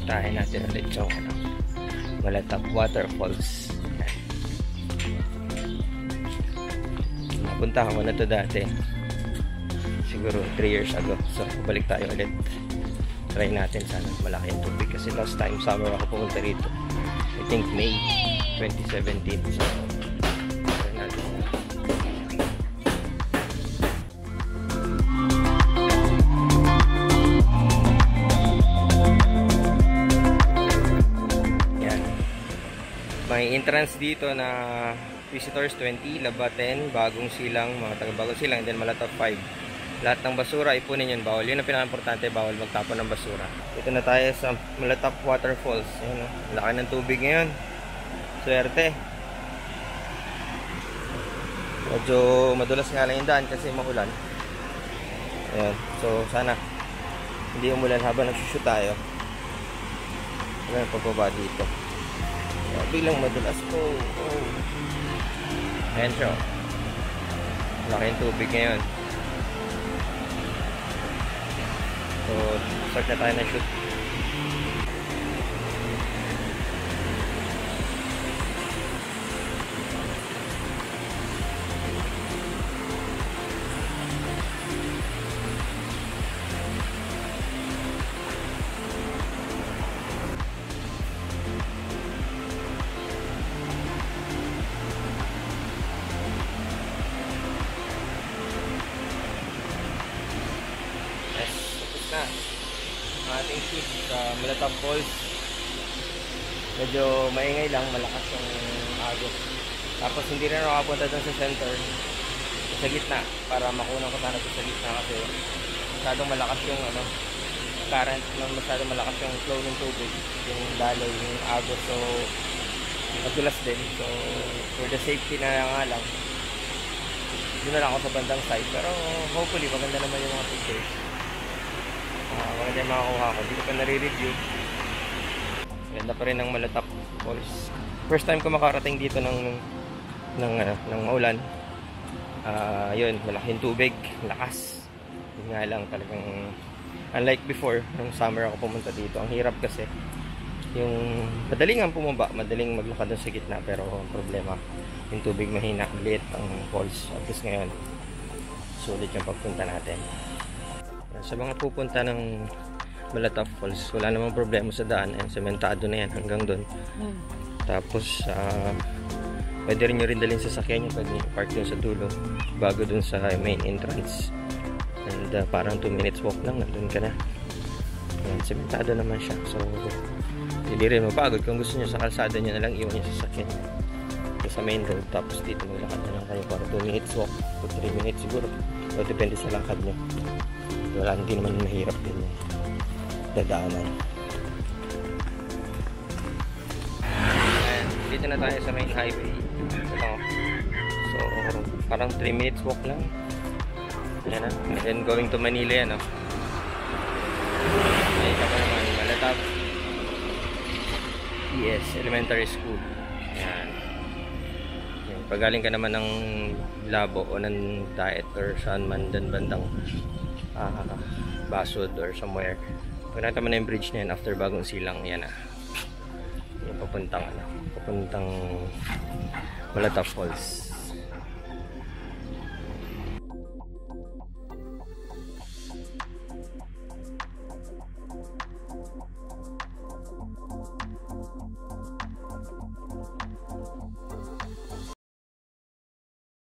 bisitahin natin ulit yung Malatap Waterfalls. Napuntahan ko na to dati, siguro 3 years ago. So balik tayo ulit, try natin. Sana malaki yung tubig kasi last time summer ako pumunta rito, I think May 2017. So try natin. Yan, may entrance dito na visitors 20, Laba 10, Bagong Silang, mga taga Bagong Silang, and then Malatap 5. Lahat ng basura ipunin yun, bawal. Yun ang pinaka-importante, bawal magtapon ng basura. Ito na tayo sa Malatap Waterfalls. Ayan, laki ng tubig ngayon, swerte. Medyo madulas nga lang yung daan kasi maulan. Ayan, so sana hindi umulan habang nagsushoot tayo. Ayan, pababa dito. Biglang madulas po. Ayan siya, laki yung tubig ngayon. So start na tayo na shoot. Ating shoot sa Malatap Falls. Medyo maingay lang, malakas yung agos. Tapos hindi rin nakapunta dun sa center, sa gitna, para makunan ko sana sa gitna kasi masyadong malakas yung current, masyadong malakas yung flow ng tubig, yung daloy, yung agos. So madulas din. So for the safety na nga lang, doon na lang ako sa bandang side. Pero hopefully maganda naman yung mga pictures. Maganda yung makakuha ko. Hindi ko pa nare-review. Ganda pa rin ng Malatap Falls. First time ko makarating dito ng maulan. Yun, malaking tubig, lakas. Yun nga lang, talagang unlike before, nung summer ako pumunta dito. Ang hirap kasi yung madaling ang pumaba, madaling maglakad doon sa gitna, pero ang problema yung tubig mahina, liit ang falls. At least ngayon sulit yung pagpunta natin. Sa mga pupunta ng Malatap Falls, wala namang problema sa daan. Sementado na yan hanggang doon. Tapos pwede rin nyo rin dalhin sa sakyan nyo, pwede nyo park dun sa dulo bago dun sa main entrance. And parang 2 minutes walk lang, nandun ka na. Ayan, sementado naman siya. So hindi rin mapagod. Kung gusto nyo sa kalsada nyo na lang, iwan nyo sa sakyan sa main road. Tapos dito maglakad na lang kayo para 2 minutes walk o 3 minutes siguro. O depende sa lakad nyo. Wala, hindi naman mahirap din yung dadaanan. And dito na tayo sa main highway. Ito. So parang 3 minutes walk lang. Ayan na. And then going to Manila yan. Ay, ito pa naman, Malatap PS Elementary School. Ayan. Pag galing ka naman ng Labo o ng Daet or saan man din bandang Basud or somewhere, pag nakita mo na yung bridge na yan after Bagong Silang, yan yung papuntang Malatap Falls.